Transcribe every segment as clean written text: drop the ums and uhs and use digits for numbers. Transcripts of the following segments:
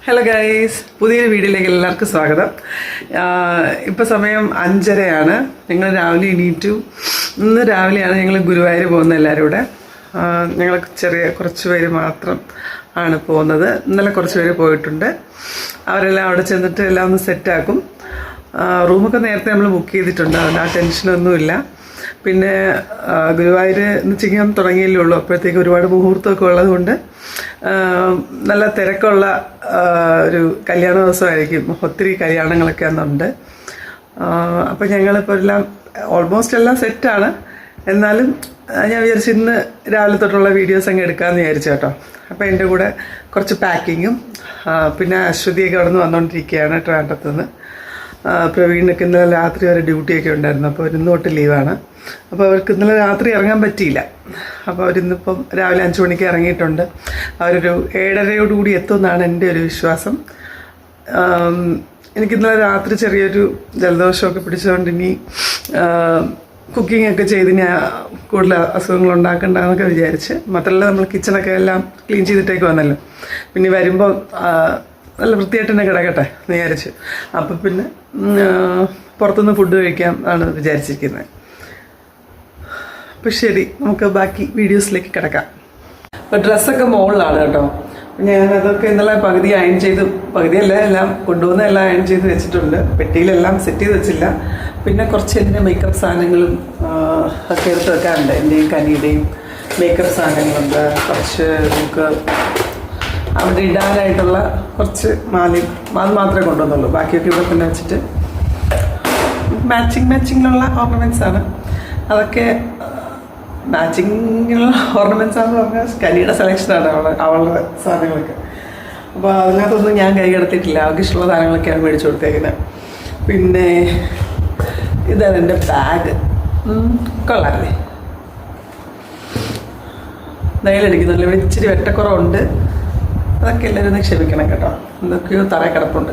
Hello guys, പുതിയൊരു വീഡിയോയിലേക്ക് എല്ലാവർക്കും സ്വാഗതം. ഇപ്പോൾ സമയം 5:30 ഞങ്ങൾ രാവിലെ എണീറ്റു. ഇന്ന് രാവിലെയാണ് ഞങ്ങൾ ഗുരുവായൂർ പോകുന്നത്. എല്ലാവരും കൂടെ ഞങ്ങൾ കുറച്ച് പേര് മാത്രം ആണ് പോകുന്നത്. ഇന്നലെ കുറച്ച് പേര് പോയിട്ടുണ്ട്. അവരെല്ലാം അവിടെ ചെന്നിട്ട് എല്ലാം ഒന്ന് സെറ്റാക്കും. റൂമൊക്കെ നേരത്തെ നമ്മൾ ബുക്ക് ചെയ്തിട്ടുണ്ട്, അതുകൊണ്ട് ആ ടെൻഷനൊന്നുമില്ല. പിന്നെ ഗുരുവായൂർ എന്ന് ചെയ്യാൻ തുടങ്ങിയല്ലേ ഉള്ളൂ, അപ്പോഴത്തേക്ക് ഒരുപാട് മുഹൂർത്തമൊക്കെ ഉള്ളതുകൊണ്ട് നല്ല തിരക്കുള്ള ഒരു കല്യാണ ദിവസമായിരിക്കും. ഒത്തിരി കല്യാണങ്ങളൊക്കെ അന്നുണ്ട്. അപ്പോൾ ഞങ്ങളിപ്പോൾ എല്ലാം ഓൾമോസ്റ്റ് എല്ലാം സെറ്റാണ്. എന്നാലും ഞാൻ വിചാരിച്ചു ഇന്ന് രാവിലെ തൊട്ടുള്ള വീഡിയോസ് അങ്ങ് എടുക്കാമെന്ന് വിചാരിച്ചു കേട്ടോ. അപ്പോൾ എൻ്റെ കൂടെ കുറച്ച് പാക്കിങ്ങും പിന്നെ അശ്വതിയൊക്കെ അവിടെ നിന്ന് വന്നുകൊണ്ടിരിക്കുകയാണ് ട്രിവാൻഡ്രത്ത് നിന്ന്. പ്രവീണിനൊക്കെ ഇന്നലെ രാത്രി വരെ ഡ്യൂട്ടിയൊക്കെ ഉണ്ടായിരുന്നു, അപ്പോൾ ഇന്ന് തൊട്ട് ലീവാണ്. അപ്പോൾ അവർക്ക് ഇന്നലെ രാത്രി ഇറങ്ങാൻ പറ്റിയില്ല. അപ്പോൾ അവരിന്നിപ്പം രാവിലെ 5 മണിക്ക് ഇറങ്ങിയിട്ടുണ്ട്. അവരൊരു 7:30 എത്തുമെന്നാണ് എൻ്റെ ഒരു വിശ്വാസം. എനിക്കിന്നലെ രാത്രി ചെറിയൊരു ജലദോഷമൊക്കെ പിടിച്ചതുകൊണ്ട് ഇനി കുക്കിംഗ് ഒക്കെ ചെയ്ത് ഞാൻ കൂടുതൽ അസുഖങ്ങൾ ഉണ്ടാക്കണ്ടെന്നൊക്കെ വിചാരിച്ച്. മാത്രമല്ല നമ്മൾ കിച്ചണൊക്കെ എല്ലാം ക്ലീൻ ചെയ്തിട്ടേക്ക് വന്നല്ലോ, പിന്നെ വരുമ്പോൾ നല്ല വൃത്തിയായിട്ട് തന്നെ കിടക്കട്ടെ എന്ന് വിചാരിച്ചു. അപ്പം പിന്നെ പുറത്തുനിന്ന് ഫുഡ് കഴിക്കാം ആണ് വിചാരിച്ചിരിക്കുന്നത്. അപ്പം ശരി, നമുക്ക് ബാക്കി വീഡിയോസിലേക്ക് കിടക്കാം. അപ്പോൾ ഡ്രസ്സൊക്കെ മുകളിലാണ് കേട്ടോ. ഞാനതൊക്കെ ഇന്നലെ പകുതി അയൺ ചെയ്ത്, പകുതിയല്ല എല്ലാം കൊണ്ടുവന്ന എല്ലാം അയൺ ചെയ്ത് വെച്ചിട്ടുണ്ട്. പെട്ടിയിലെല്ലാം സെറ്റ് ചെയ്ത് വെച്ചില്ല. പിന്നെ കുറച്ച് എൻ്റെ മേക്കപ്പ് സാധനങ്ങളും ഒക്കെ എടുത്ത് വെക്കാറുണ്ട്. എൻ്റെയും കനിയുടെയും മേക്കപ്പ് സാധനങ്ങളുണ്ട്. കുറച്ച് നമുക്ക് അവിടെ ഇടാനായിട്ടുള്ള കുറച്ച് മാല മാത്രമേ കൊണ്ടുവന്നുള്ളൂ. ബാക്കിയൊക്കെ ഇവിടെ തന്നെ വെച്ചിട്ട് മാച്ചിങ്ങിലുള്ള ഓർണമെൻറ്റ്സാണ്. അതൊക്കെ മാച്ചിങ്ങിലുള്ള ഓർണമെൻറ്റ്സ് ആണെന്ന് പറഞ്ഞാൽ കനിയുടെ സെലക്ഷനാണ് അവളുടെ സാധനങ്ങളൊക്കെ. അപ്പോൾ അതിനകത്തൊന്നും ഞാൻ കൈ കടത്തിയിട്ടില്ല. അവർക്ക് ഇഷ്ടമുള്ള സാധനങ്ങളൊക്കെയാണ് മേടിച്ചു കൊടുത്തേക്കുന്നത്. പിന്നെ ഇതാണ് എൻ്റെ ബാഗ്. കൊള്ളാമല്ലേ? നെയിലടിക്കുന്നില്ല, ഇവിടെ ഇച്ചിരി വെട്ടക്കുറവുണ്ട്. അതൊക്കെ എല്ലാവരും ഒന്ന് ക്ഷമിക്കണം കേട്ടോ. എന്തൊക്കെയോ തറ കിടപ്പുണ്ട്,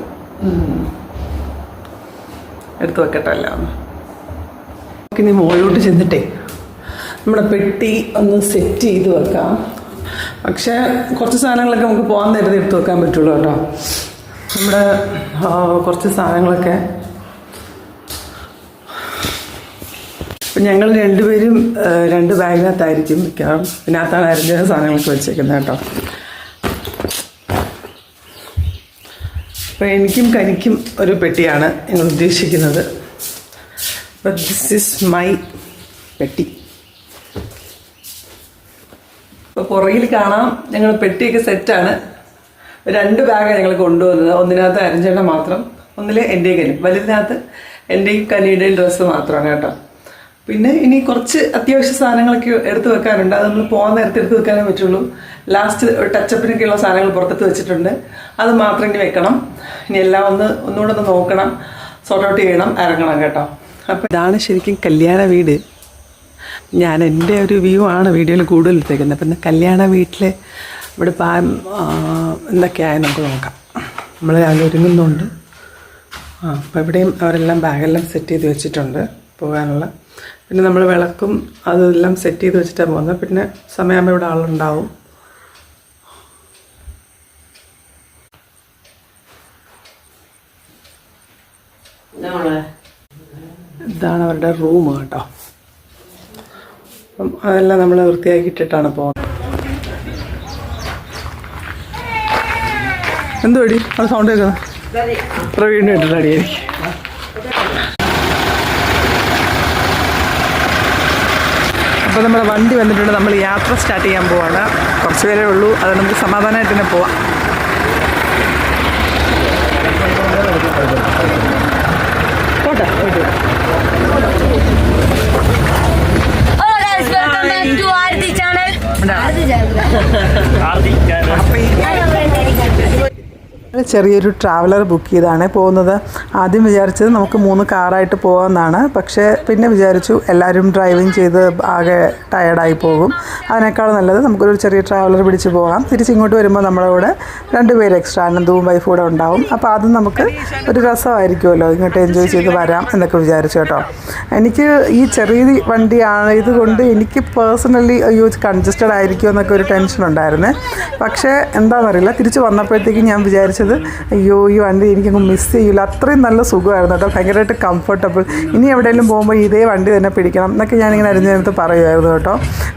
എടുത്ത് വെക്കട്ടെ എല്ലാം. ഇനി മുകളിലോട്ട് ചെന്നിട്ടേ നമ്മുടെ പെട്ടി ഒന്ന് സെറ്റ് ചെയ്ത് വെക്കാം. പക്ഷേ കുറച്ച് സാധനങ്ങളൊക്കെ നമുക്ക് പോകാൻ നേരത്തെ എടുത്ത് വെക്കാൻ പറ്റുള്ളൂ കേട്ടോ. നമ്മുടെ കുറച്ച് സാധനങ്ങളൊക്കെ ഇപ്പം ഞങ്ങൾ രണ്ടുപേരും 2 ബാഗിനകത്തായിരിക്കും മിക്കവാറും. ഇതിനകത്താണ് അരിഞ്ഞ സാധനങ്ങളൊക്കെ വെച്ചേക്കുന്നത് കേട്ടോ. അപ്പോൾ എനിക്കും കനിക്കും ഒരു പെട്ടിയാണ് ഞങ്ങൾ ഉദ്ദേശിക്കുന്നത്. ബട്ട് ദിസ് ഈസ് മൈ പെട്ടി. ഇപ്പോൾ പുറകിൽ കാണാം ഞങ്ങൾ പെട്ടിയൊക്കെ സെറ്റാണ്. 2 ബാഗാണ് ഞങ്ങൾ കൊണ്ടുവന്നത്. ഒന്നിനകത്ത് അരഞ്ചെണ്ണ മാത്രം, ഒന്നിൽ എൻ്റെയും കനിയും, വലുതിനകത്ത് എൻ്റെയും കനിയുടെയും ഡ്രസ്സ് മാത്രമാണ് കേട്ടോ. പിന്നെ ഇനി കുറച്ച് അത്യാവശ്യ സാധനങ്ങളൊക്കെ എടുത്ത് വെക്കാനുണ്ട്. അത് നമ്മൾ പോകാൻ നേരത്തെ എടുത്ത് വെക്കാനേ പറ്റുള്ളൂ. ലാസ്റ്റ് ടച്ചപ്പിനൊക്കെയുള്ള സാധനങ്ങൾ പുറത്തെടുത്ത് വെച്ചിട്ടുണ്ട്. അത് മാത്രം ഇനി വെക്കണം. ഇനി എല്ലാം ഒന്നുകൂടെ ഒന്ന് നോക്കണം, സോർട്ട് ഔട്ട് ചെയ്യണം, ഇറങ്ങണം കേട്ടോ. അപ്പോൾ ഇതാണ് ശരിക്കും കല്യാണ വീട്. ഞാൻ എൻ്റെ ഒരു വ്യൂ ആണ് വീഡിയോയിൽ കൂടുതൽ എടുത്തേക്കുന്നത്. അപ്പം കല്യാണ വീട്ടിൽ ഇവിടെ എന്തൊക്കെയായി നമുക്ക് നോക്കാം. നമ്മൾ രാവിലെ ഒരുങ്ങുന്നുണ്ട്. അപ്പോൾ ഇവിടെയും അവരെല്ലാം ബാഗെല്ലാം സെറ്റ് ചെയ്ത് വെച്ചിട്ടുണ്ട് പോകാനുള്ള. പിന്നെ നമ്മൾ വിളക്കും അതെല്ലാം സെറ്റ് ചെയ്ത് വെച്ചിട്ടാണ് പോകുന്നത്. പിന്നെ സമയമാകുമ്പോൾ ഇവിടെ ആളുണ്ടാവും. ഇതാണ് അവരുടെ റൂം കേട്ടോ. അപ്പം അതെല്ലാം നമ്മൾ വൃത്തിയാക്കിയിട്ടിട്ടാണ് പോകുന്നത്. എന്തുപടി അത് സൗണ്ട് കേൾക്കുന്നത്? പ്രവീണിന് ഇട്ടിട്ട് അടിയായിരിക്കും. അപ്പോൾ നമ്മുടെ വണ്ടി വന്നിട്ടുണ്ട്. നമ്മൾ യാത്ര സ്റ്റാർട്ട് ചെയ്യാൻ പോവാണ്. കുറച്ച് പേരേ ഉള്ളൂ, അത് നമുക്ക് സമാധാനമായിട്ട് തന്നെ പോവാം. പോട്ടെ പോയിട്ട് ചെറിയൊരു ട്രാവലർ ബുക്ക് ചെയ്താണ് പോകുന്നത്. ആദ്യം വിചാരിച്ചത് നമുക്ക് 3 കാറായിട്ട് പോകാമെന്നാണ്. പക്ഷേ പിന്നെ വിചാരിച്ചു എല്ലാവരും ഡ്രൈവിംഗ് ചെയ്ത് ആകെ ടയർഡായി പോകും. അതിനേക്കാൾ നല്ലത് നമുക്കൊരു ചെറിയ ട്രാവലർ പിടിച്ച് പോകാം. തിരിച്ചിങ്ങോട്ട് വരുമ്പോൾ നമ്മുടെ കൂടെ 2 പേര് എക്സ്ട്രാ, അനന്തവും വൈഫ് കൂടെ ഉണ്ടാവും. അപ്പോൾ അത് നമുക്ക് ഒരു രസമായിരിക്കുമല്ലോ, ഇങ്ങോട്ട് എൻജോയ് ചെയ്ത് വരാം എന്നൊക്കെ വിചാരിച്ചു കേട്ടോ. എനിക്ക് ഈ ചെറിയ വണ്ടിയാണ് ഇതുകൊണ്ട് എനിക്ക് പേഴ്സണലി കൺജസ്റ്റഡ് ആയിരിക്കുമോ എന്നൊക്കെ ഒരു ടെൻഷൻ ഉണ്ടായിരുന്നു. പക്ഷേ എന്താണെന്നറിയില്ല, തിരിച്ച് വന്നപ്പോഴത്തേക്കും ഞാൻ വിചാരിച്ചത് വിചാരിച്ചത് അയ്യോ ഈ വണ്ടി എനിക്കങ്ങ് മിസ് ചെയ്യില്ല, അത്രയും നല്ല സുഖമായിരുന്നു കേട്ടോ, ഭയങ്കരമായിട്ട് കംഫർട്ടബിൾ. ഇനി എവിടെയെങ്കിലും പോകുമ്പോൾ ഇതേ വണ്ടി തന്നെ പിടിക്കണം എന്നൊക്കെ ഞാനിങ്ങനെ അരിഞ്ഞെടുത്ത് പറയുമായിരുന്നു കേട്ടോ.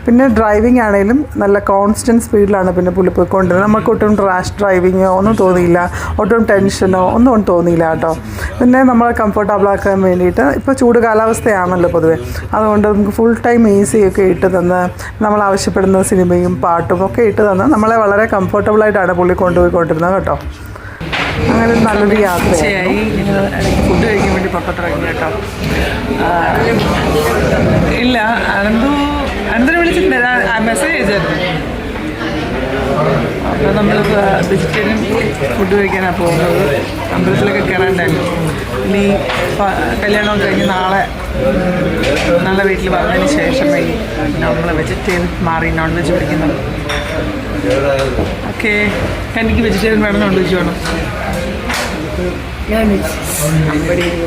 പിന്നെ ഡ്രൈവിംഗ് ആണെങ്കിലും നല്ല കോൺസ്റ്റൻറ്റ് സ്പീഡിലാണ് പിന്നെ പുള്ളി പോയിക്കൊണ്ടിരുന്നത്. നമുക്ക് ഒട്ടും റാഷ് ഡ്രൈവിങ്ങോ ഒന്നും തോന്നിയില്ല, ഒട്ടും ടെൻഷനോ ഒന്നും തോന്നിയില്ല കേട്ടോ. പിന്നെ നമ്മളെ കംഫർട്ടബിളാക്കാൻ വേണ്ടിയിട്ട് ഇപ്പോൾ ചൂട് കാലാവസ്ഥയാണല്ലോ പൊതുവേ, അതുകൊണ്ട് നമുക്ക് ഫുൾ ടൈം AC ഒക്കെ ഇട്ട് തന്ന് നമ്മൾ ആവശ്യപ്പെടുന്ന സിനിമയും പാട്ടും ഒക്കെ ഇട്ട് തന്ന് നമ്മളെ വളരെ കംഫർട്ടബിളായിട്ടാണ് പുള്ളി കൊണ്ടുപോയിക്കൊണ്ടിരുന്നത് കേട്ടോ. അങ്ങനെ നല്ലൊരു യാത്രയായി. ഞങ്ങൾ ഫുഡ് കഴിക്കാൻ വേണ്ടി പുറത്തോട്ടിറങ്ങി കേട്ടോ. ഇല്ല, അനന്തരം വിളിച്ചിട്ടില്ല, മെസ്സേജ് അയച്ചായിരുന്നു. അപ്പോൾ നമ്മൾ വെജിറ്റേറിയൻ ഫുഡ് കഴിക്കാനാണ് പോകുന്നത്. അമ്പലത്തിലൊക്കെ കയറാണ്ടായിരുന്നു. ഇനി കല്യാണം കഴിഞ്ഞ് നാളെ വീട്ടിൽ വന്നതിന് ശേഷം നമ്മൾ വെജിറ്റേറിയൻ മാറി നോൺ വെജ് പിടിക്കുന്നത്. ഓക്കെ, എനിക്ക് വെജിറ്റേറിയൻ വേണം, നോൺ വെജ് വേണം.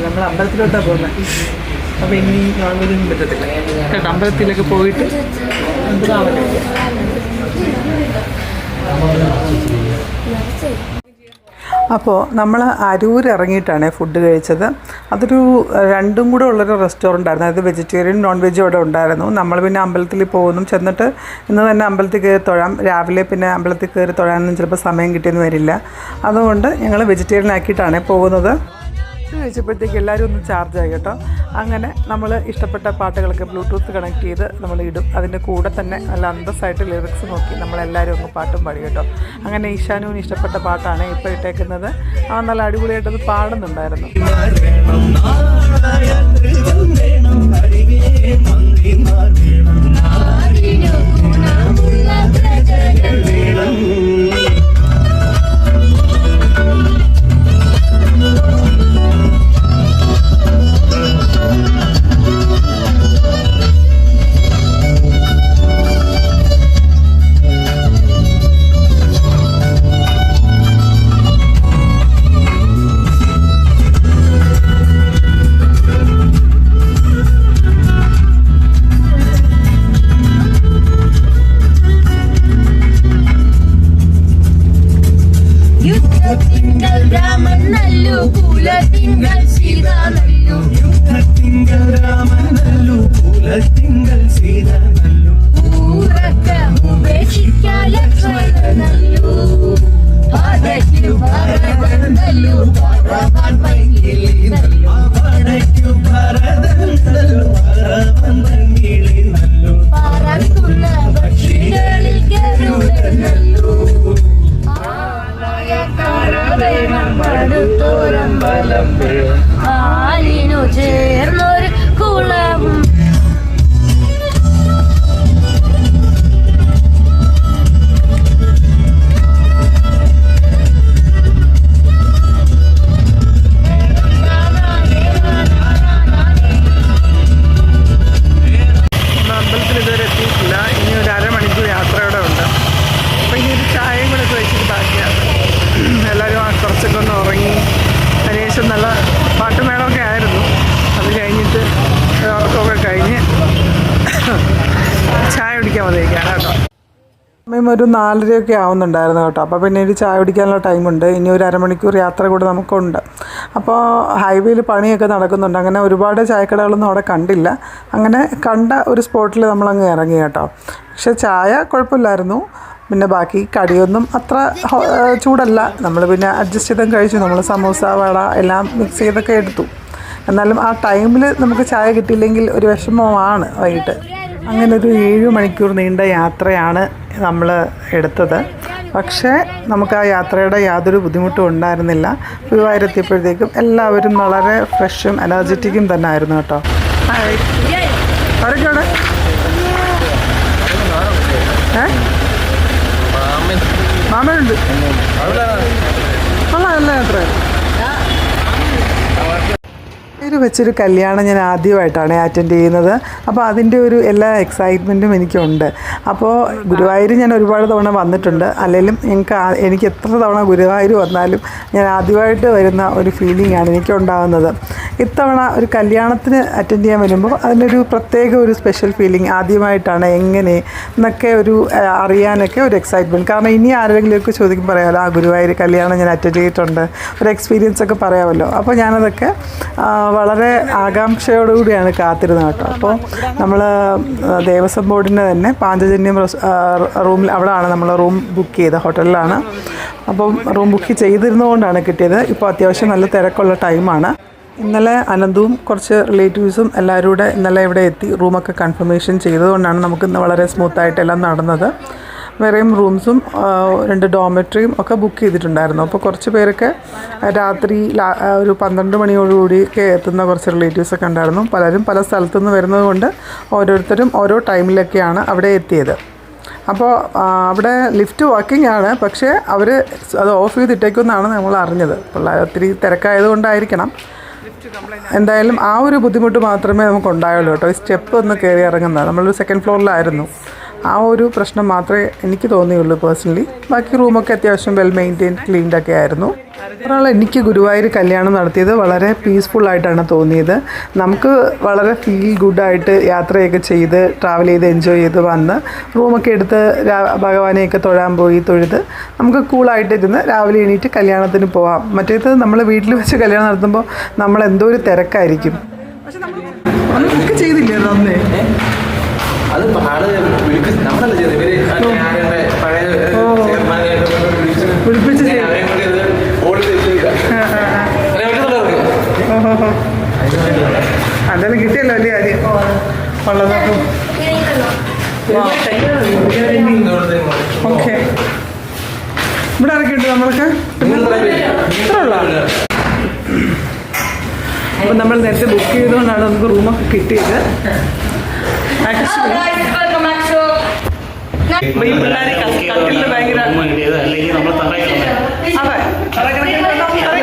നമ്മൾ അമ്പലത്തിലോട്ടാണ് പോകുന്നത്. അപ്പോൾ ഇനി നോൺ വെജൊന്നും പറ്റത്തില്ല കേട്ടോ. അമ്പലത്തിലൊക്കെ പോയിട്ട് അപ്പോൾ നമ്മൾ അരൂർ ഇറങ്ങിയിട്ടാണ് ഫുഡ് കഴിച്ചത്. അതൊരു രണ്ടും കൂടെ ഉള്ളൊരു റെസ്റ്റോറൻ്റ് ആയിരുന്നു. അത് വെജിറ്റേറിയൻ നോൺ വെജും അവിടെ ഉണ്ടായിരുന്നു. നമ്മൾ പിന്നെ അമ്പലത്തിൽ പോകുന്നു, ചെന്നിട്ട് ഇന്ന് തന്നെ അമ്പലത്തിൽ കയറി തൊഴാം. രാവിലെ പിന്നെ അമ്പലത്തിൽ കയറി തൊഴാനൊന്നും ചിലപ്പോൾ സമയം കിട്ടിയെന്ന് വരില്ല. അതുകൊണ്ട് ഞങ്ങൾ വെജിറ്റേറിയൻ ആക്കിയിട്ടാണ് പോകുന്നത്. കഴിച്ചപ്പോഴത്തേക്ക് എല്ലാവരും ഒന്ന് ചാർജായി കേട്ടോ. അങ്ങനെ നമ്മൾ ഇഷ്ടപ്പെട്ട പാട്ടുകളൊക്കെ ബ്ലൂടൂത്ത് കണക്ട് ചെയ്ത് നമ്മൾ ഇടും. അതിൻ്റെ കൂടെ തന്നെ നല്ല അന്തസ്സായിട്ട് ലിറിക്സ് നോക്കി നമ്മളെല്ലാവരും ഒന്ന് പാട്ടും പാടി കേട്ടോ. അങ്ങനെ ഈശാനുവിന് ഇഷ്ടപ്പെട്ട പാട്ടാണ് ഇപ്പോൾ ഇട്ടേക്കുന്നത്. നല്ല അടിപൊളിയായിട്ടത് പാടുന്നുണ്ടായിരുന്നു. ചേർന്നൊരു കുളവും സമയം ഒരു 4:30 ആവുന്നുണ്ടായിരുന്നു കേട്ടോ. അപ്പോൾ പിന്നെ ഒരു ചായ കുടിക്കാനുള്ള ടൈമുണ്ട്. ഇനി ഒരു അരമണിക്കൂർ യാത്ര കൂടെ നമുക്കുണ്ട്. അപ്പോൾ ഹൈവേയിൽ പണിയൊക്കെ നടക്കുന്നുണ്ട്. അങ്ങനെ ഒരുപാട് ചായക്കടകളൊന്നും അവിടെ കണ്ടില്ല. അങ്ങനെ കണ്ട ഒരു സ്പോട്ടിൽ നമ്മളങ്ങ് ഇറങ്ങി കേട്ടോ. പക്ഷേ ചായ കുഴപ്പമില്ലായിരുന്നു. പിന്നെ ബാക്കി കടിയൊന്നും അത്ര ചൂടല്ല. നമ്മൾ പിന്നെ അഡ്ജസ്റ്റ് ചെയ്തും കഴിച്ചു. നമ്മൾ സമൂസ, വട എല്ലാം മിക്സ് ചെയ്തൊക്കെ എടുത്തു. എന്നാലും ആ ടൈമിൽ നമുക്ക് ചായ കിട്ടിയില്ലെങ്കിൽ ഒരു വിഷമമാണ് വൈകിട്ട്. അങ്ങനെ ഒരു 7 മണിക്കൂർ നീണ്ട യാത്രയാണ് നമ്മൾ എടുത്തത്. പക്ഷേ നമുക്ക് ആ യാത്രയുടെ യാതൊരു ബുദ്ധിമുട്ടും ഉണ്ടായിരുന്നില്ല. ഗുരുവായൂരെത്തിയപ്പോഴത്തേക്കും എല്ലാവരും വളരെ ഫ്രഷും എനർജറ്റിക്കും തന്നെ ആയിരുന്നു കേട്ടോ. ആരൊക്കെയാണ് മാമനുണ്ട്. നല്ല യാത്ര. പേര് വെച്ചൊരു കല്യാണം ഞാൻ ആദ്യമായിട്ടാണ് അറ്റൻഡ് ചെയ്യുന്നത്. അപ്പോൾ അതിൻ്റെ ഒരു എല്ലാ എക്സൈറ്റ്മെൻറ്റും എനിക്കുണ്ട്. അപ്പോൾ ഗുരുവായൂർ ഞാൻ ഒരുപാട് തവണ വന്നിട്ടുണ്ട്. അല്ലെങ്കിലും എനിക്ക് എത്ര തവണ ഗുരുവായൂർ വന്നാലും ഞാൻ ആദ്യമായിട്ട് വരുന്ന ഒരു ഫീലിംഗാണ് എനിക്കുണ്ടാകുന്നത്. ഇത്തവണ ഒരു കല്യാണത്തിന് അറ്റൻഡ് ചെയ്യാൻ വരുമ്പോൾ അതിനൊരു പ്രത്യേക ഒരു സ്പെഷ്യൽ ഫീലിംഗ്, ആദ്യമായിട്ടാണ് എങ്ങനെ എന്നൊക്കെ ഒരു അറിയാനൊക്കെ ഒരു എക്സൈറ്റ്മെൻറ്റ്. കാരണം ഇനി ആരെങ്കിലുമൊക്കെ ചോദിക്കും പറയാമല്ലോ, ആ ഗുരുവായൂർ കല്യാണം ഞാൻ അറ്റൻഡ് ചെയ്തിട്ടുണ്ട്, ഒരു എക്സ്പീരിയൻസ് ഒക്കെ പറയാമല്ലോ. അപ്പോൾ ഞാനതൊക്കെ വളരെ ആകാംക്ഷയോടുകൂടിയാണ് കാത്തിരുന്നത് കേട്ടോ. അപ്പോൾ നമ്മൾ ദേവസ്വം ബോർഡിൻ്റെ തന്നെ പാഞ്ചജന്യം റൂമിൽ അവിടെയാണ് നമ്മൾ റൂം ബുക്ക് ചെയ്തത്, ഹോട്ടലിലാണ്. അപ്പം റൂം ബുക്ക് ചെയ്തിരുന്നതുകൊണ്ടാണ് കിട്ടിയത്. ഇപ്പോൾ അത്യാവശ്യം നല്ല തിരക്കുള്ള ടൈമാണ്. ഇന്നലെ അനന്തവും കുറച്ച് റിലേറ്റീവ്സും എല്ലാവരും കൂടെ ഇന്നലെ ഇവിടെ എത്തി റൂമൊക്കെ കൺഫർമേഷൻ ചെയ്തതുകൊണ്ടാണ് നമുക്ക് ഇന്ന് വളരെ സ്മൂത്തായിട്ടെല്ലാം നടന്നത്. വേറെയും റൂംസും 2 ഡോമെട്രിയും ഒക്കെ ബുക്ക് ചെയ്തിട്ടുണ്ടായിരുന്നു. അപ്പോൾ കുറച്ച് പേരൊക്കെ രാത്രി ഒരു 12 മണിയോടുകൂടിയൊക്കെ എത്തുന്ന കുറച്ച് റിലേറ്റീവ്സൊക്കെ ഉണ്ടായിരുന്നു. പലരും പല സ്ഥലത്തുനിന്ന് വരുന്നത് കൊണ്ട് ഓരോരുത്തരും ഓരോ ടൈമിലൊക്കെയാണ് അവിടെ എത്തിയത്. അപ്പോൾ അവിടെ ലിഫ്റ്റ് വർക്കിംഗ് ആണ്, പക്ഷേ അവർ അത് ഓഫ് ചെയ്തിട്ടേക്കുമെന്നാണ് നമ്മൾ അറിഞ്ഞത്. പിള്ളേർ ഒത്തിരി തിരക്കായതുകൊണ്ടായിരിക്കണം. എന്തായാലും ആ ഒരു ബുദ്ധിമുട്ട് മാത്രമേ നമുക്ക് ഉണ്ടായുള്ളൂ കേട്ടോ. ഈ സ്റ്റെപ്പ് ഒന്ന് കയറി ഇറങ്ങുന്നത്, നമ്മളൊരു 2nd ഫ്ലോറിലായിരുന്നു. ആ ഒരു പ്രശ്നം മാത്രമേ എനിക്ക് തോന്നിയുള്ളൂ പേഴ്സണലി. ബാക്കി റൂമൊക്കെ അത്യാവശ്യം വെൽ മെയിൻറ്റെയിൻഡ് ക്ലീൻഡൊക്കെ ആയിരുന്നു. ഒരാൾ എനിക്ക് ഗുരുവായൂർ കല്യാണം നടത്തിയത് വളരെ പീസ്ഫുള്ളായിട്ടാണ് തോന്നിയത്. നമുക്ക് വളരെ ഫീൽ ഗുഡായിട്ട് യാത്രയൊക്കെ ചെയ്ത് ട്രാവൽ ചെയ്ത് എൻജോയ് ചെയ്ത് വന്ന് റൂമൊക്കെ എടുത്ത് ഭഗവാനെയൊക്കെ തൊഴാൻ പോയി തൊഴുത് നമുക്ക് കൂളായിട്ടിരുന്ന് രാവിലെ എണീറ്റ് കല്യാണത്തിന് പോവാം. മറ്റേത് നമ്മൾ വീട്ടിൽ വെച്ച് കല്യാണം നടത്തുമ്പോൾ നമ്മൾ എന്തോ ഒരു തിരക്കായിരിക്കും. പക്ഷെ നമ്മൾ അതൊക്കെ ചെയ്തില്ലേ നന്നേ? അത് നമ്മളല്ല ചെയ്തത്, വിളിപ്പിച്ച് അതെല്ലാം കിട്ടിയല്ലോ അല്ലേ ആദ്യം ഉള്ളതൊക്കെ. ഓക്കെ, ഇവിടെ ആരൊക്കെയുണ്ട് നമ്മൾക്ക്? ഇത്ര ഉള്ള. അപ്പം നമ്മൾ നേരത്തെ ബുക്ക് ചെയ്തുകൊണ്ടാണ് നമുക്ക് റൂമൊക്കെ കിട്ടിയത്. ആക്ച്വലി ഈ പിള്ളേർ കട്ടിലിൽ ഭയങ്കര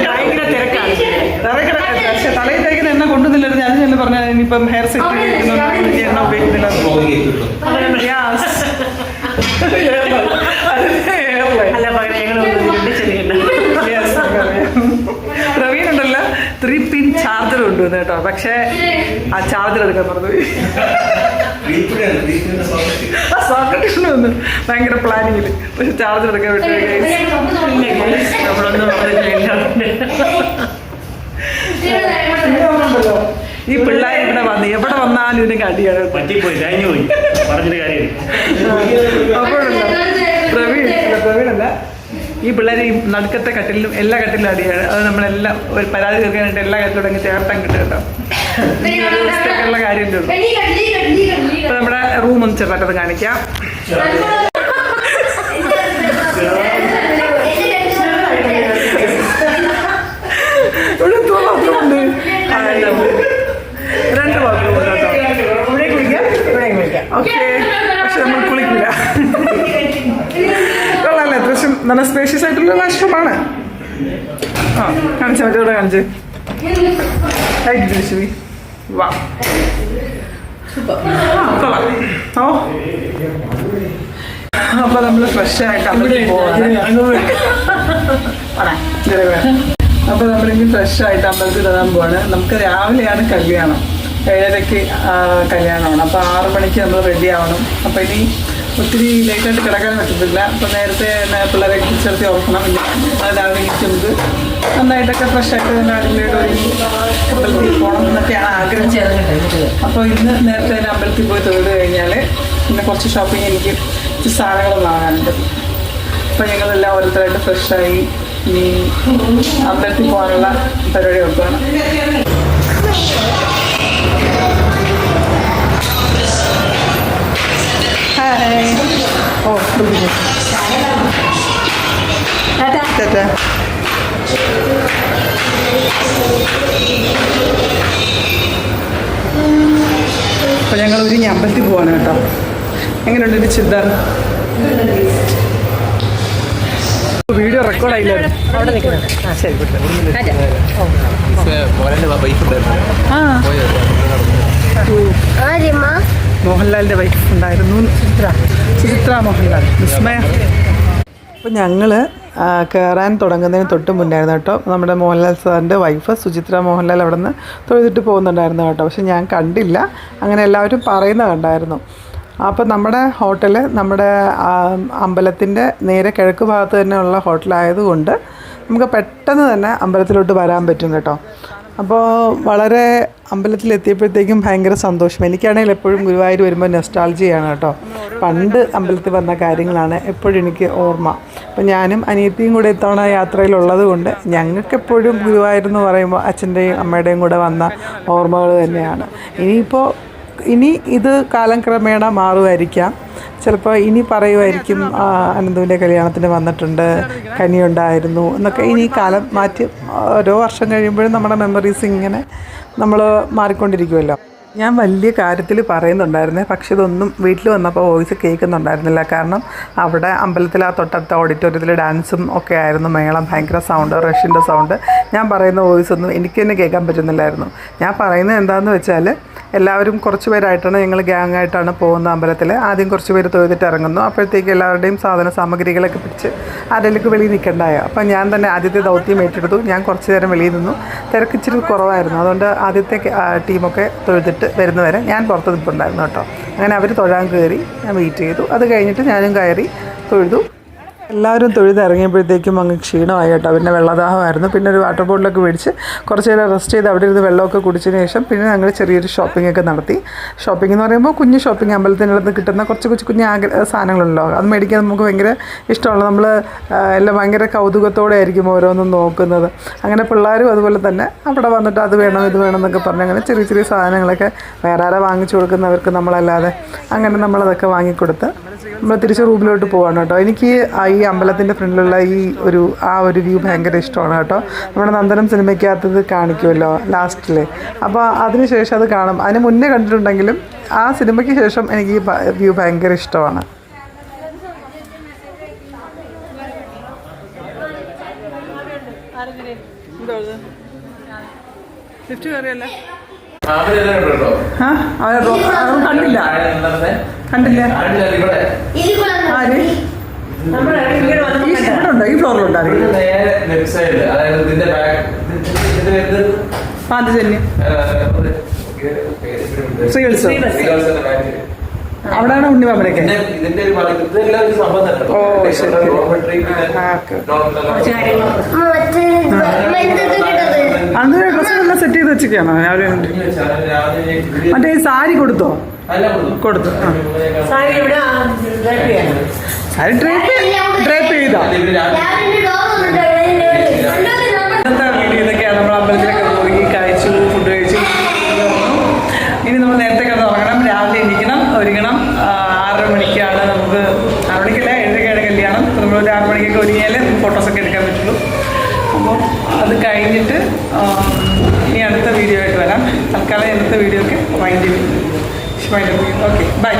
ഭയങ്കര തിരക്കാണ്. പക്ഷെ തലയിൽ തേക്കുന്ന എണ്ണ കൊണ്ടുവന്നില്ലായിരുന്നു. ഞാൻ തന്നെ പറഞ്ഞ ഇനിയിപ്പം ഹെയർ സെറ്റ് ചെയ്യുന്നുണ്ട്, എണ്ണ ഉപയോഗിക്കുന്നില്ല. പ്രവീൺ ഉണ്ടല്ലോ 3-pin ചാർജർ കൊണ്ടുവന്നു കേട്ടോ. പക്ഷേ ആ ചാർജർ എടുക്കാൻ പറഞ്ഞുപോയി. സോക്കറ്റ് വന്നു ഭയങ്കര പ്ലാനിങ്ങിൽ. പക്ഷെ ചാർജർ എടുക്കാൻ പറ്റും. നമ്മളൊന്നും ഈ പിള്ളേർ ഇവിടെ വന്ന് എവിടെ വന്നാലും ഇതിനൊക്കെ അടിയാണ്. അപ്പോഴല്ല പ്രവീണല്ല, ഈ പിള്ളേർ ഈ നടുക്കത്തെ കട്ടിലും എല്ലാ കട്ടിലും അടിയാണ്. അത് നമ്മളെല്ലാം ഒരു പരാതി തീർക്കാനായിട്ട് എല്ലാ കട്ടിലും അങ്ങ് ചേർത്താൻ കിട്ടും കേട്ടോ. ഉള്ള കാര്യമല്ലേ ഉള്ളൂ. അപ്പൊ നമ്മുടെ റൂം ഒന്ന് ചെറുതായിട്ടത് കാണിക്കാം. ഇവിടെ എത്ര ബാത്റൂമുണ്ട്? 2 ബാത്റൂം ഉണ്ട് കേട്ടോ. ഇവിടെ കുളിക്കാം, ഇവിടെ കുളിക്കാം. ഓക്കെ, പക്ഷെ നമ്മൾ കുളിക്കില്ല. കൊള്ളാല്ലേ, അത്യാവശ്യം നല്ല സ്പേഷ്യസ് ആയിട്ടുള്ള വാഷ്റൂമാണ്. ആ കാണിച്ചാൽ മറ്റേ ഇവിടെ കാണിച്ച് ശരി. വാ കൊള്ളാം. ഓ അപ്പൊ നമ്മള് ഫ്രഷ് ആയിട്ട് അമ്പലത്തിൽ പോവാണ്. അപ്പൊ നമ്മളിങ്ങനെ ഫ്രഷ് ആയിട്ട് അമ്പലത്തിൽ തൊഴാൻ പോവാണ്. നമുക്ക് രാവിലെയാണ് കല്യാണം, 7:30 കല്യാണമാണ്. അപ്പോൾ 6 മണിക്ക് നമ്മൾ റെഡി ആവണം. അപ്പോൾ ഇനി ഒത്തിരി ലേറ്റായിട്ട് കിടക്കാൻ പറ്റത്തില്ല. അപ്പോൾ നേരത്തെ പിള്ളേരെ തിരിച്ചെടുത്തി ഓർക്കണം. രാവിലെ എനിക്ക് നമുക്ക് നന്നായിട്ടൊക്കെ ഫ്രഷായിട്ട് തന്നെ അടിപൊളിയായിട്ട് ഒരുങ്ങി അമ്പലത്തിൽ പോകണം എന്നൊക്കെയാണ് ആഗ്രഹം ചെയ്തത്. അപ്പോൾ ഇന്ന് നേരത്തെ തന്നെ അമ്പലത്തിൽ പോയി തൊഴുത് കഴിഞ്ഞാൽ പിന്നെ കുറച്ച് ഷോപ്പിംഗ് എനിക്ക് സാധനങ്ങൾ വാങ്ങാനുണ്ട്. അപ്പോൾ ഞങ്ങളെല്ലാം ഓരോരുത്തരായിട്ട് ഫ്രഷായി ഇനി അമ്പലത്തിൽ പോകാനുള്ള പരിപാടി വെക്കുകയാണ്. ഓ ടാറ്റാ. അപ്പോൾ ഞങ്ങൾ ഒരുങ്ങി അമ്പലത്തിൽ പോവാണ് കേട്ടോ. എങ്ങനെയുണ്ട് ഒരു ചുരിദാർ? വീഡിയോ റെക്കോർഡായില്ലായിരുന്നു. ശരി, മോഹൻലാലിൻ്റെ വൈഫ് ഉണ്ടായിരുന്നു, സുചിത്ര മോഹൻലാൽ, വിസ്മയ. അപ്പോൾ ഞങ്ങൾ കയറാൻ തുടങ്ങുന്നതിന് തൊട്ട് മുന്നായിരുന്നു കേട്ടോ നമ്മുടെ മോഹൻലാൽ സാറിൻ്റെ വൈഫ് സുചിത്ര മോഹൻലാൽ അവിടെ നിന്ന് തൊഴുതിട്ട് പോകുന്നുണ്ടായിരുന്നു കേട്ടോ. പക്ഷെ ഞാൻ കണ്ടില്ല, അങ്ങനെ എല്ലാവരും പറയുന്ന കണ്ടായിരുന്നു. അപ്പോൾ നമ്മുടെ ഹോട്ടൽ നമ്മുടെ അമ്പലത്തിൻ്റെ നേരെ കിഴക്ക് ഭാഗത്ത് തന്നെയുള്ള ഹോട്ടലായതുകൊണ്ട് നമുക്ക് പെട്ടെന്ന് തന്നെ അമ്പലത്തിലോട്ട് വരാൻ പറ്റും കേട്ടോ. അപ്പോൾ വളരെ അമ്പലത്തിലെത്തിയപ്പോഴത്തേക്കും ഭയങ്കര സന്തോഷം. എനിക്കാണെങ്കിൽ എപ്പോഴും ഗുരുവായൂർ വരുമ്പോൾ നെസ്റ്റാൾജിയാണ് കേട്ടോ. പണ്ട് അമ്പലത്തിൽ വന്ന കാര്യങ്ങളാണ് എപ്പോഴും എനിക്ക് ഓർമ്മ. അപ്പോൾ ഞാനും അനിയത്തിയും കൂടെ ഇത്തവണ യാത്രയിലുള്ളത് കൊണ്ട് ഞങ്ങൾക്കെപ്പോഴും ഗുരുവായൂർ എന്ന് പറയുമ്പോൾ അച്ഛൻ്റെയും അമ്മയുടെയും കൂടെ വന്ന ഓർമ്മകൾ തന്നെയാണ്. ഇനി ഇത് കാലം ക്രമേണ മാറുമായിരിക്കാം. ചിലപ്പോൾ ഇനി പറയുമായിരിക്കും അനന്തുവിൻ്റെ കല്യാണത്തിന് വന്നിട്ടുണ്ട്, കനിയുണ്ടായിരുന്നു എന്നൊക്കെ. ഇനി കാലം മാറ്റി ഓരോ വർഷം കഴിയുമ്പോഴും നമ്മുടെ മെമ്മറീസ് ഇങ്ങനെ നമ്മൾ മാറിക്കൊണ്ടിരിക്കുമല്ലോ. ഞാൻ വലിയ കാര്യത്തിൽ പറയുന്നുണ്ടായിരുന്നേ, പക്ഷെ ഇതൊന്നും വീട്ടിൽ വന്നപ്പോൾ വോയിസ് കേൾക്കുന്നുണ്ടായിരുന്നില്ല. കാരണം അവിടെ അമ്പലത്തിൽ ആ തൊട്ടടുത്ത ഓഡിറ്റോറിയത്തിൽ ഡാൻസും ഒക്കെ ആയിരുന്നു, മേളം, ഭയങ്കര സൗണ്ട്, റഷ്യൻ്റെ സൗണ്ട്. ഞാൻ പറയുന്ന വോയിസ് ഒന്നും എനിക്ക് തന്നെ കേൾക്കാൻ പറ്റുന്നില്ലായിരുന്നു. ഞാൻ പറയുന്നത് എന്താണെന്ന് വെച്ചാൽ എല്ലാവരും കുറച്ച് പേരായിട്ടാണ്, ഞങ്ങൾ ഗ്യാങ് ആയിട്ടാണ് പോകുന്ന അമ്പലത്തിൽ. ആദ്യം കുറച്ച് പേര് തൊഴുതിട്ട് ഇറങ്ങുന്നു. അപ്പോഴത്തേക്ക് എല്ലാവരുടെയും സാധന സാമഗ്രികളൊക്കെ പിടിച്ച് ആരെങ്കിലും വെളിയിൽ നിൽക്കണ്ടായോ. അപ്പം ഞാൻ തന്നെ ആദ്യത്തെ ദൗത്യം ഏറ്റെടുത്തു. ഞാൻ കുറച്ച് നേരം വെളിയിൽ നിന്നു. തിരക്കിച്ചിരി കുറവായിരുന്നു, അതുകൊണ്ട് ആദ്യത്തെ ടീമൊക്കെ തൊഴുതിട്ട് വരുന്നവരെ ഞാൻ പുറത്ത് നിൽപ്പുണ്ടായിരുന്നു കേട്ടോ. അങ്ങനെ അവർ തൊഴാൻ കയറി, ഞാൻ വെയിറ്റ് ചെയ്തു. അത് കഴിഞ്ഞിട്ട് ഞാനും കയറി തൊഴുതു. എല്ലാവരും തൊഴുതിറങ്ങിയപ്പോഴത്തേക്കും അങ്ങ് ക്ഷീണമായി കേട്ടോ. പിന്നെ വെള്ളദാഹമായിരുന്നു. പിന്നെ ഒരു വാട്ടർ ബോട്ടിലൊക്കെ മേടിച്ച് കുറച്ച് നേരം റെസ്റ്റ് ചെയ്ത് അവിടെ ഇരുന്ന് വെള്ളമൊക്കെ കുടിച്ചതിന് ശേഷം പിന്നെ ഞങ്ങൾ ചെറിയൊരു ഷോപ്പിംഗ് ഒക്കെ നടത്തി. ഷോപ്പിംഗ് എന്ന് പറയുമ്പോൾ കുഞ്ഞ് ഷോപ്പിംഗ്, അമ്പലത്തിനടുത്ത് കിട്ടുന്ന കുറച്ച് കുഞ്ഞ് സാധനങ്ങളുണ്ടല്ലോ, അത് മേടിക്കാൻ നമുക്ക് ഭയങ്കര ഇഷ്ടമുള്ള, നമ്മൾ എല്ലാം ഭയങ്കര കൗതുകത്തോടെ ആയിരിക്കും ഓരോന്നും നോക്കുന്നത്. അങ്ങനെ പിള്ളേരും അതുപോലെ തന്നെ അവിടെ വന്നിട്ട് അത് വേണം ഇത് വേണം എന്നൊക്കെ പറഞ്ഞ് അങ്ങനെ ചെറിയ ചെറിയ സാധനങ്ങളൊക്കെ വേറെ ആരെ വാങ്ങിച്ചു കൊടുക്കുന്നവർക്ക് നമ്മളല്ലാതെ അങ്ങനെ നമ്മളതൊക്കെ വാങ്ങിക്കൊടുത്ത് നമ്മൾ തിരിച്ച് റൂമിലോട്ട് പോവാണ് കേട്ടോ. എനിക്ക് ഈ അമ്പലത്തിൻ്റെ ഫ്രണ്ടിലുള്ള ആ ഒരു വ്യൂ ഭയങ്കര ഇഷ്ടമാണ് കേട്ടോ. നമ്മുടെ നന്ദനം സിനിമയ്ക്കകത്തത് കാണിക്കുമല്ലോ ലാസ്റ്റിൽ, അപ്പോൾ അതിന് ശേഷം അത് കാണും. അതിന് മുന്നേ കണ്ടിട്ടുണ്ടെങ്കിലും ആ സിനിമയ്ക്ക് ശേഷം എനിക്ക് ഈ വ്യൂ ഭയങ്കര ഇഷ്ടമാണ്. ലിഫ്റ്റ് കയറിയല്ലേ? കണ്ടില്ല. ആര് ഈ ഫ്ലോറിലുണ്ടോ? പാഞ്ചജന്യം അവിടെയാണ് ഉണ്ണിമാമനൊക്കെ. ഓ ശരി. അത് ഡ്രസ്സെല്ലാം സെറ്റ് ചെയ്ത് വെച്ചിരിക്കുകയാണോ രാവിലെ? മറ്റേ സാരി കൊടുത്തോ? കൊടുത്തു. സാരി ഡ്രേപ്പ് ചെയ്തോ? ഇതൊക്കെയാണ് നമ്മൾ അമ്പലത്തിലൊക്കെ പോയി കഴിച്ചു, ഫുഡ് കഴിച്ചു. ഇനി നമ്മൾ നേരത്തെ കിടന്ന് ഉറങ്ങണം, രാവിലെ എണീക്കണം, ഒരുങ്ങണം. 6 മണിക്കാണ് നമുക്ക്, 6 മണിക്കല്ല 7:30 കല്യാണം. നമ്മൾ ഒരു 6 മണിക്കൊക്കെ ഒരുങ്ങിയാലേ ഫോട്ടോസൊക്കെ എടുക്കാൻ പറ്റുള്ളൂ. അപ്പോൾ അത് കഴിഞ്ഞിട്ട് ഇനി അടുത്ത വീഡിയോ ആയിട്ട് വരാം. തൽക്കാലം അടുത്ത വീഡിയോ ഒക്കെ വൈൻഡ് ചെയ്യും. Okay, by.